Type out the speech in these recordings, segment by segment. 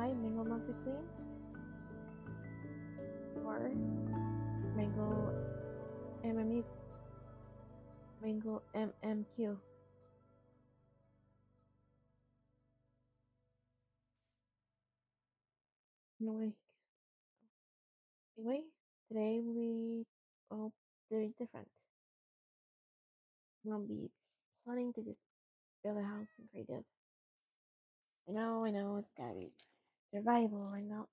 Hi, Mango Monster Queen or Mango MMU, Mango MMQ. Anyway, anyway, today well, very different. We're gonna be planning to just build a house in creative. I know, it's gotta be survival. I know,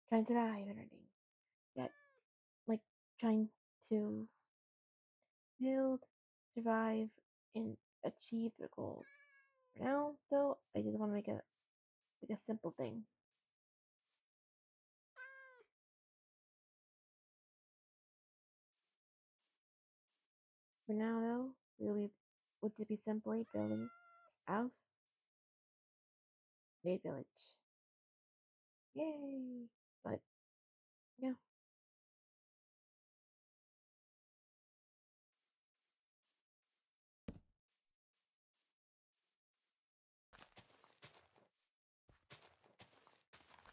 trying to survive and everything. Yet, like, trying to build, survive, and achieve the goal. For now, though, I just want to make a simple thing. For now, though, would just be simply building a house, a village. Yay! But yeah,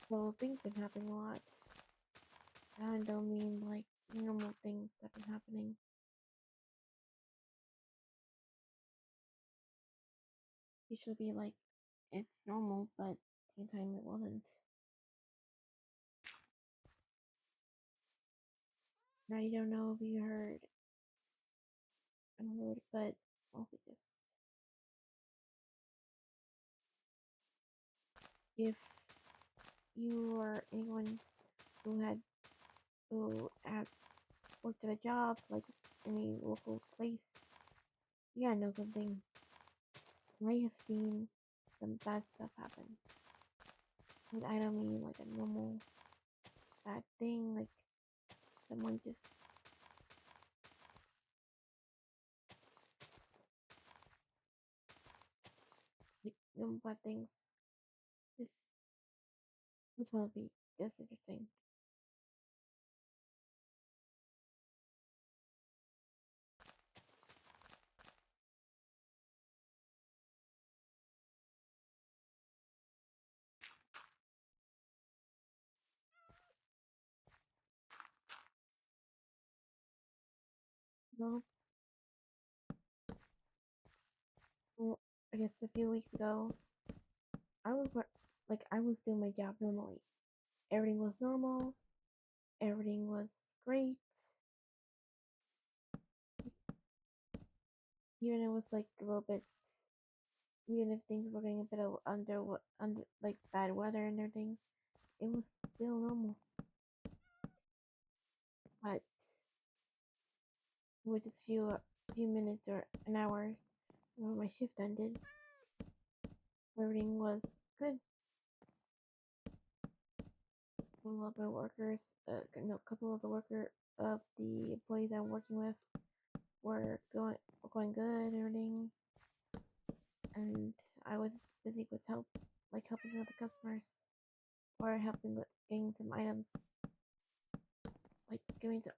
so things been happening a lot. I don't mean like normal things that been happening. It should be like it's normal, but at the same time it wasn't. Now you don't know if you heard. I don't know, but also just if you or anyone who had worked at a job like any local place, you gotta know something. You might have seen some bad stuff happen. And I don't mean like a normal bad thing, like someone just like normal bad things. Just this one will be just interesting. Well, well, I guess a few weeks ago, I was doing my job normally. Everything was normal. Everything was great. Even it was like a little bit, even if things were getting a bit of under like bad weather and everything, it was still normal. But with just few minutes or an hour when my shift ended, everything was good. A lot of workers, no, a couple of the employees I'm working with were going good and everything, and I was busy with helping other customers or helping with getting some items, like giving to,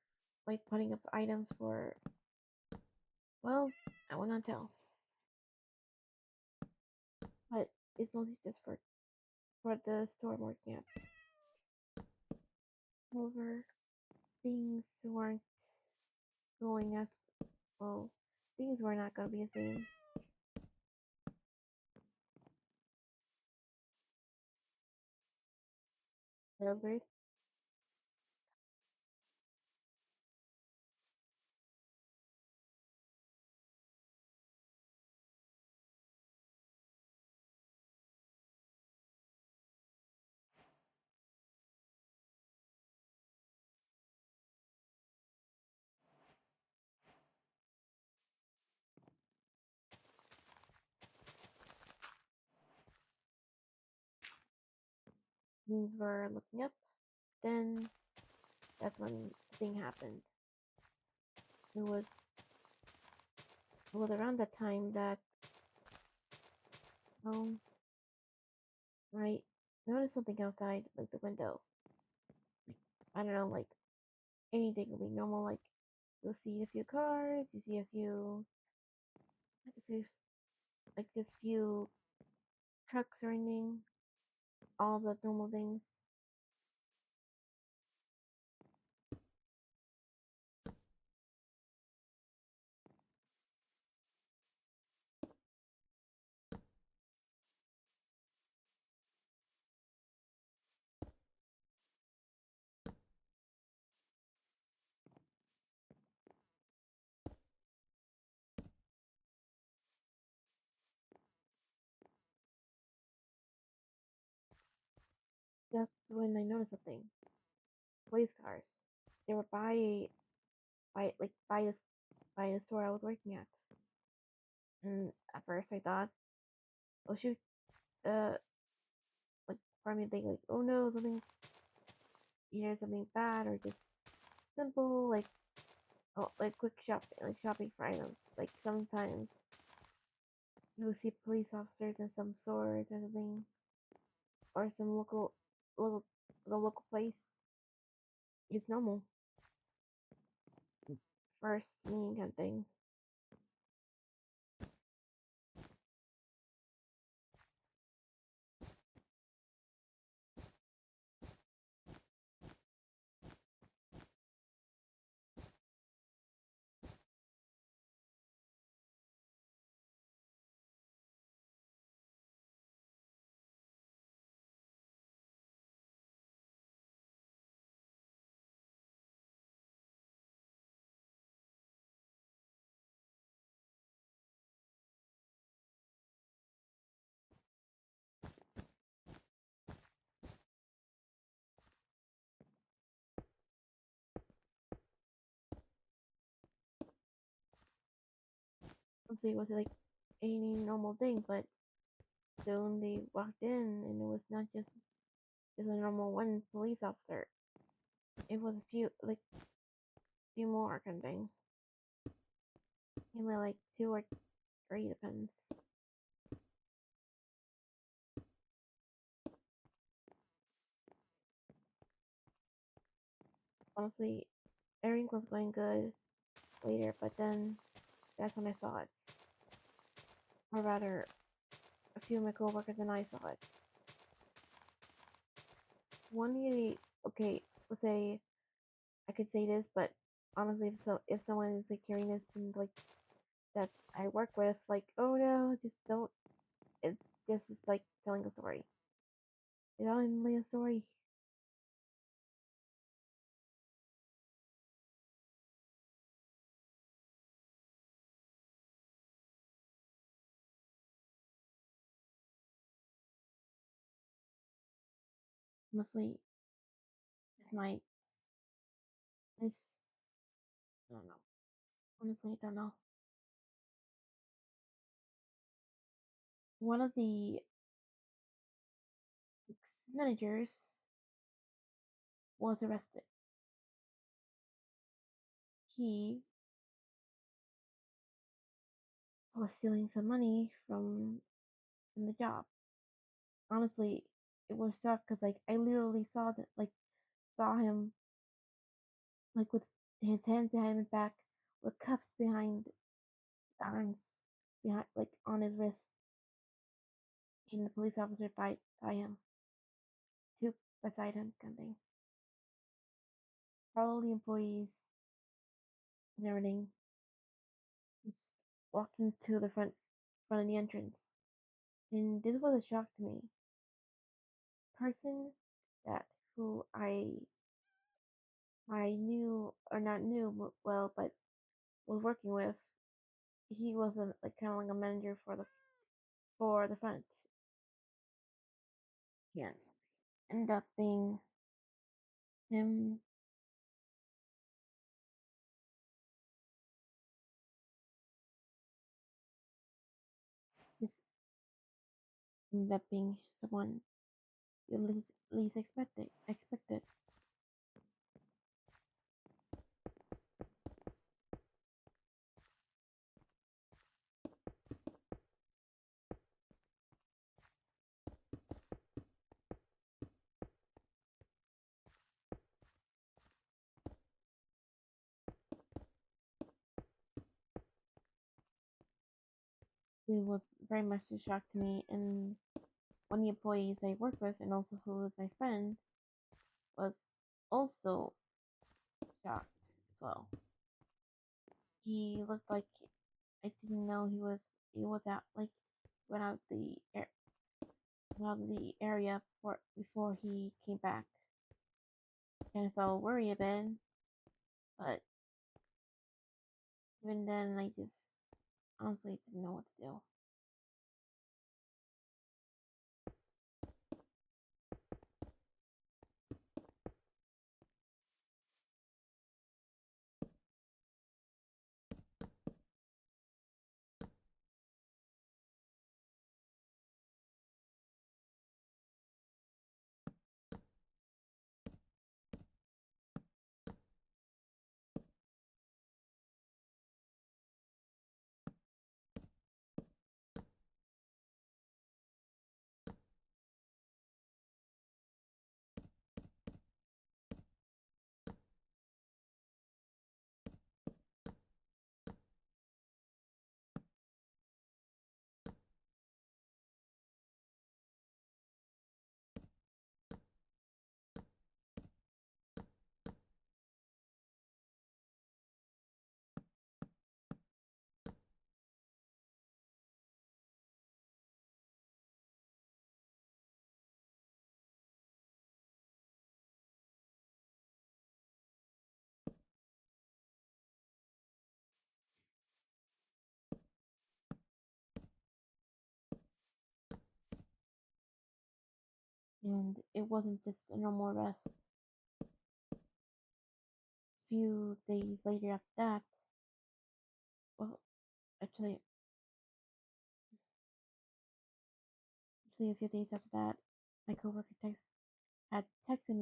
like putting up items for. Well, I will not tell, but it's mostly just for the store I'm working at. However, things weren't going as well. Things were not going to be the same. That was great. Things were looking up. Then that's when the thing happened. It was it was around that time that um I noticed something outside, like the window. I don't know, like anything will be normal. Like you'll see a few cars, you see a few like a few like just few trucks or anything. all the normal things. That's when I noticed something. Police cars. They were by the store I was working at. And at first I thought, oh shoot, uh, like part of me think like, oh no, something, either something bad or just simple, like oh, like quick shopping, like shopping for items. Like sometimes you'll see police officers in some stores or something, or some local, the local place. It's normal. First mean kind of thing. Honestly, it was like any normal thing, but soon they walked in and it was not just a normal one police officer. It was a few more kind of things. Maybe like two or three depends. Honestly, everything was going good later, but then that's when I saw it. Or rather, a few of my coworkers and I saw it. One lady, okay, let's say I could say this, but honestly, if someone is like hearing this and like that I work with, like, oh no, just don't. It's like telling a story. It's only a story. Honestly, this might this I don't know. Honestly, I don't know. One of the managers was arrested. He was stealing some money from the job. Honestly, it was shock because like I literally saw him like with his hands behind his back, with cuffs behind his arms, behind like on his wrists, and the police officer by him, two beside him, kind of thing. All the employees and everything just walking to the front of the entrance, and this was a shock to me. Person that who I knew or not knew well, but was working with. He was like kind of like a manager for the front. Yeah, ended up being him. Just ended up being someone you least expected. It was very much a shock to me, and one of the employees I worked with and also who was my friend was also shocked as well. He looked like I didn't know he was out like went out the area before he came back. Kind of felt worried a bit, but even then I just honestly didn't know what to do. And it wasn't just a normal rest. Few days later after that, well, actually, actually a few days after that, my coworker had texted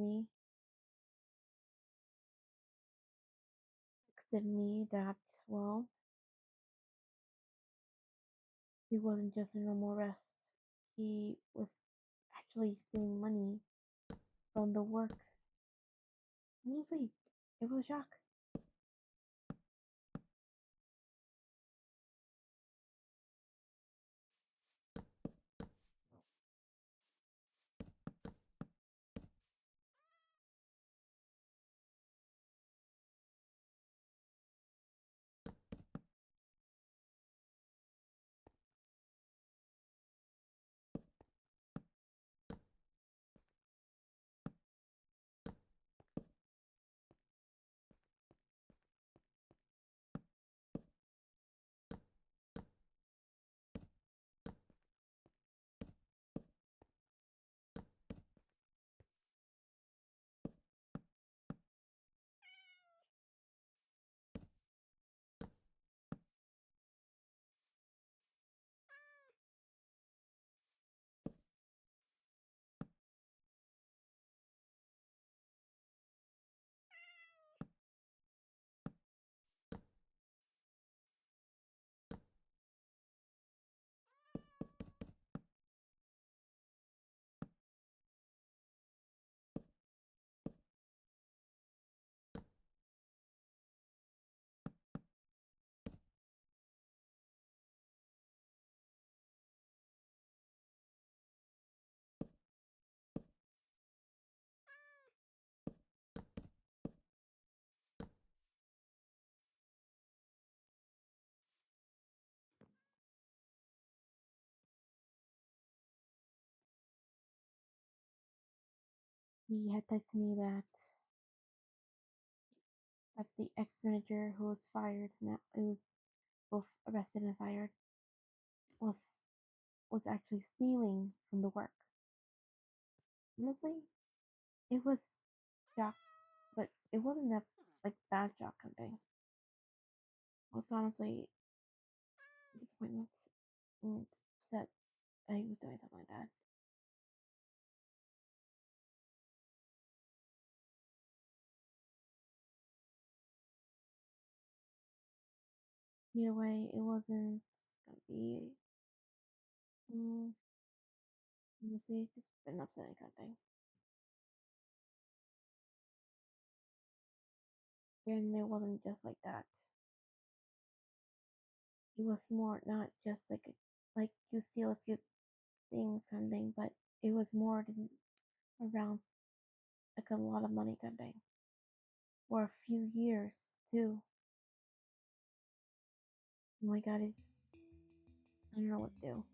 me that well, he wasn't just a normal rest. He was actually stealing money from the work. Honestly, it was a shock. He had texted me that the ex-manager who was fired now, who was both arrested and fired, was was actually stealing from the work. Honestly, it was shock, but it wasn't a like bad shock kind of thing. It was honestly disappointment and upset that he was doing something like that. Either way, it wasn't gonna be mm, honestly just an upsetting kind of thing. And it wasn't just like that. It was more not just like you see, let's get things kind of thing, but it was more than around like a lot of money kind of thing. For a few years too. Oh my god, I don't know what to do.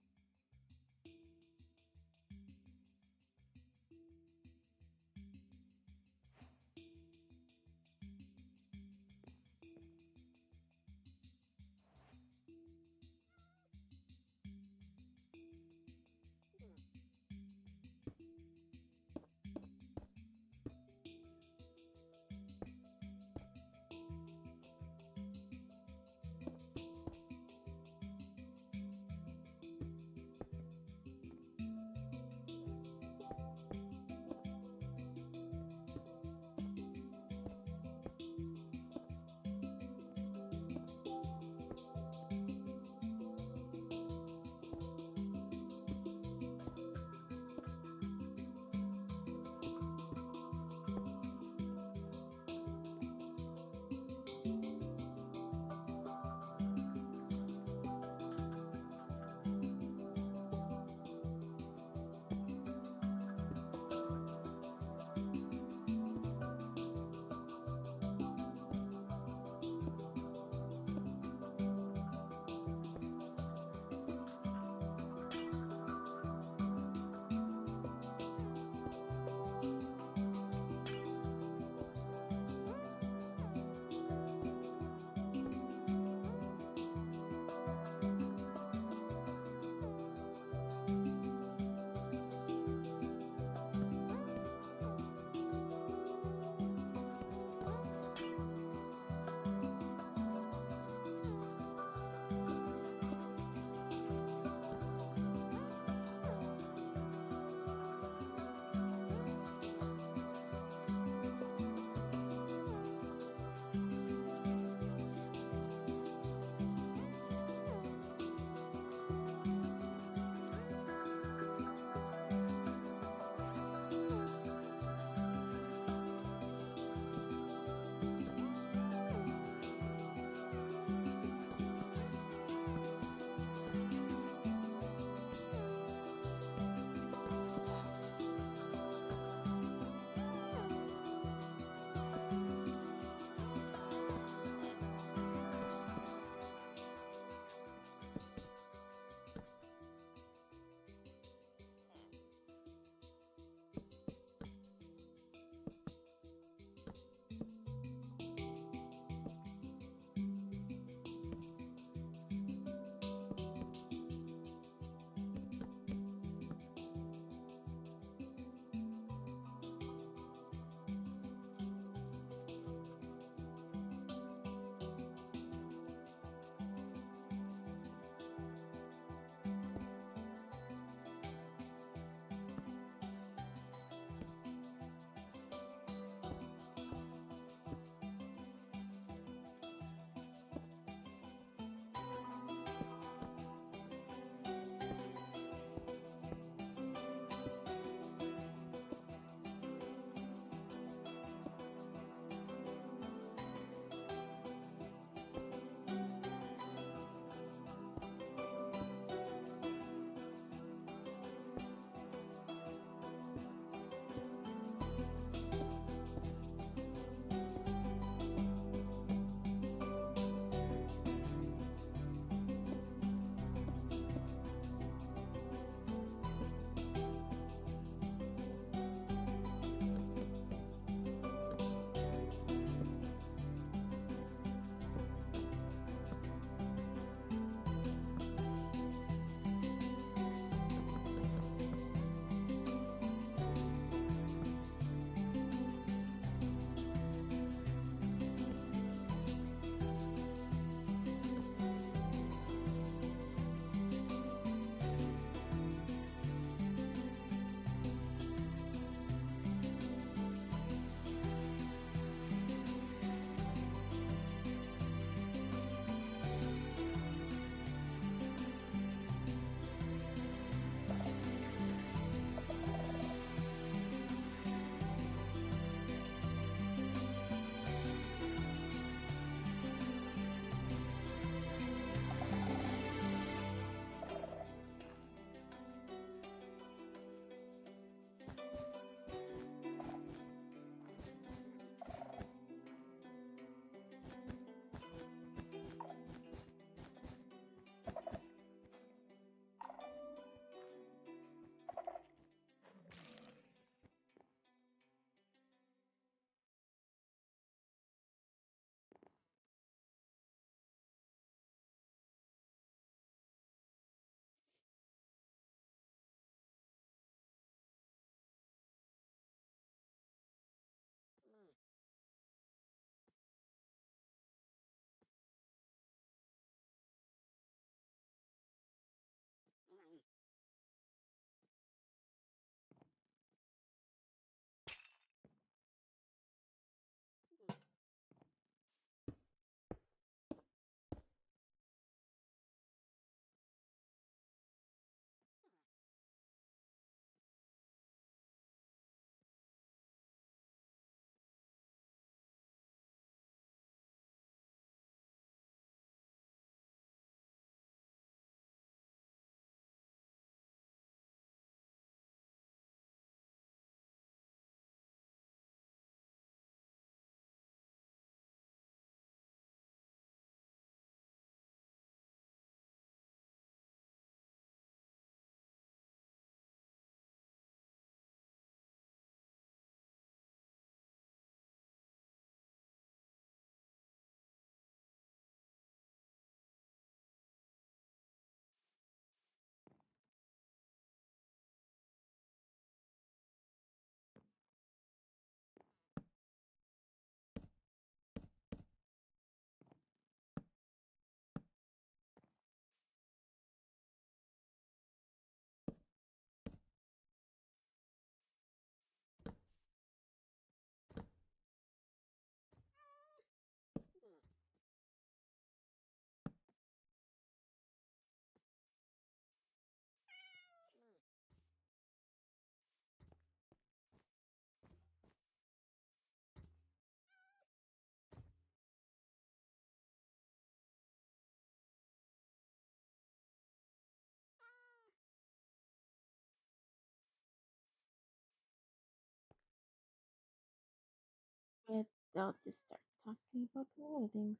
they'll just start talking about the other things,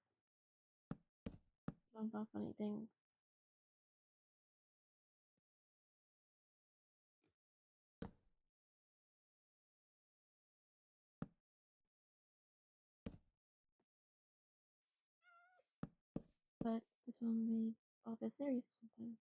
some about funny things. But this one may all get serious sometimes.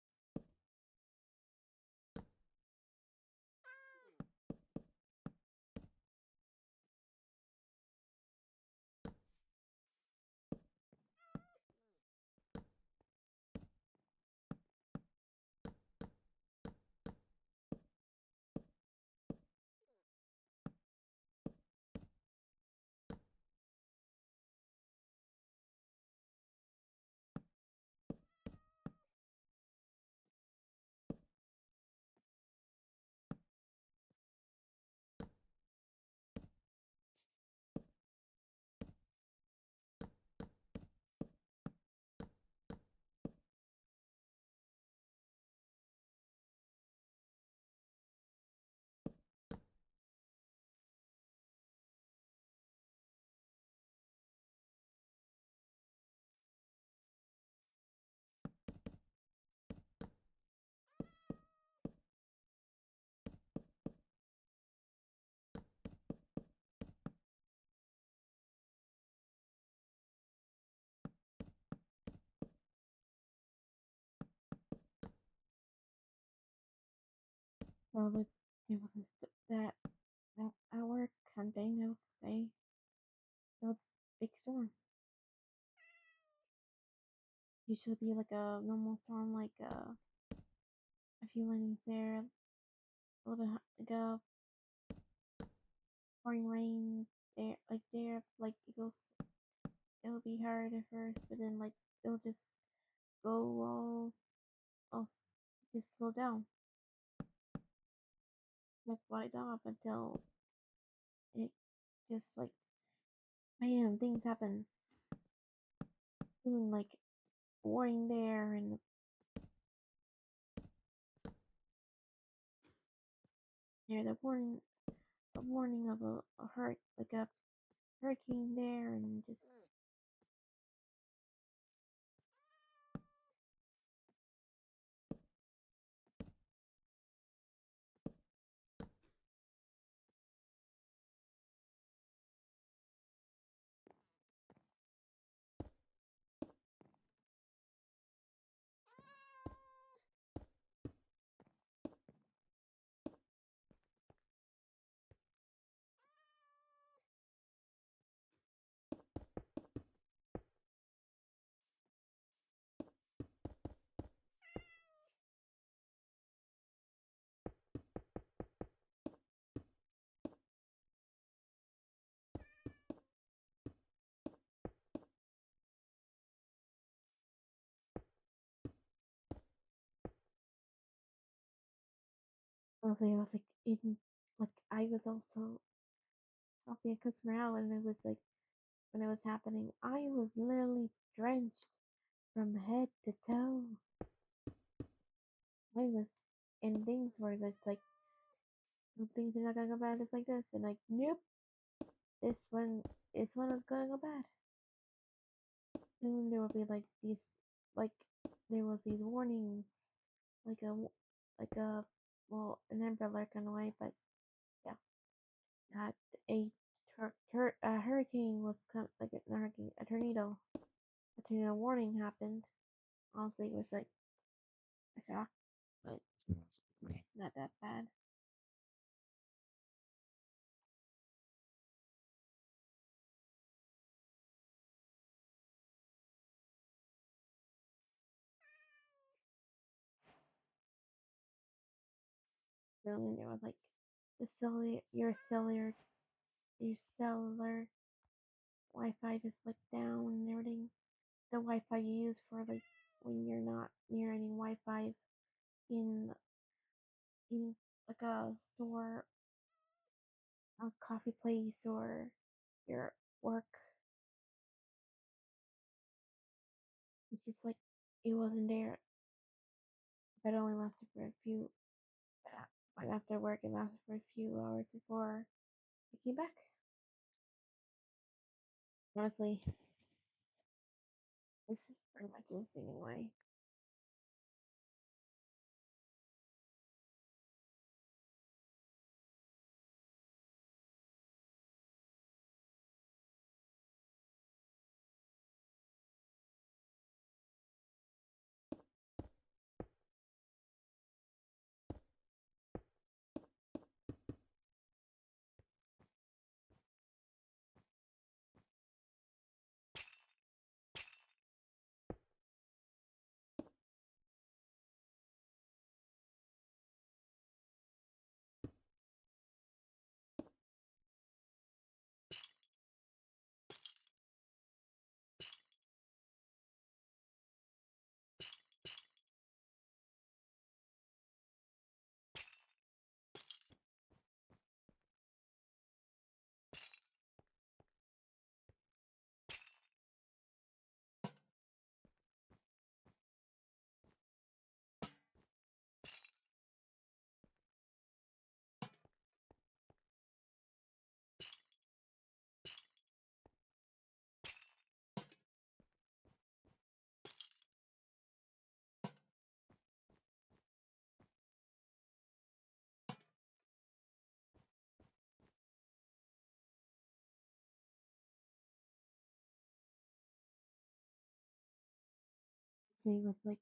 So there was that at work campaign, I would say, there was big storm. Usually be like a normal storm, like a few lanes there, a little bit like a pouring rain there, like it'll be hard at first, but then like it'll just go all just slow down, like right off until it just like man, things happen soon, like warning there and there's a warning of like a hurricane there and just honestly I was like in like I was also helping a customer out and it was like when it was happening I was literally drenched from head to toe. I was in things where it's like things are not gonna go bad just like this and like nope this one is gonna go bad. Soon there will be like there was these warnings like a well an umbrella kind of way but yeah that a hurricane was coming like a hurricane a tornado warning happened. Honestly it was like a shock but not that bad. Soon there was like the your cellular Wi-Fi just like down and everything. The Wi-Fi you use for like when you're not near any Wi-Fi in in like a store, a coffee place, or your work. It's just like it wasn't there, but it only lasted for a few. But after work, it lasted for a few hours before it came back. Honestly, this is pretty much insane anyway. See, with like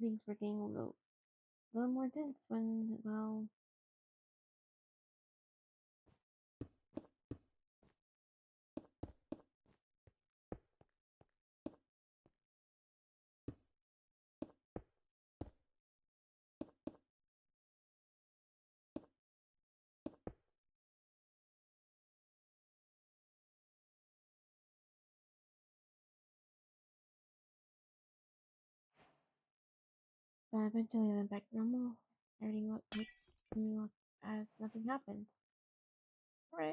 things were getting a little more dense when, well, but eventually I went back to normal. Everything looked like continued as nothing happened. Hooray!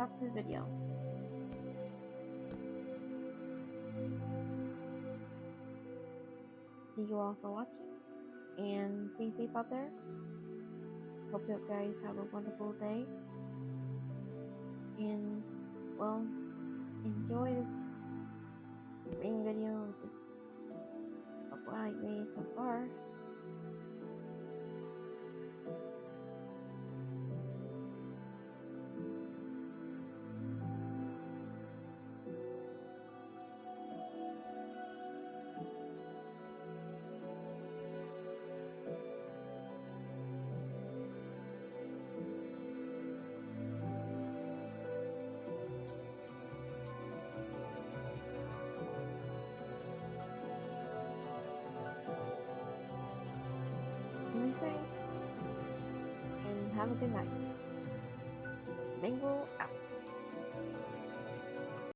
stop this video. Thank you all for watching, and stay safe out there. Hope you guys have a wonderful day, and well, enjoy this main video, which is what I made so far. Be safe, and have a good night. Mango out.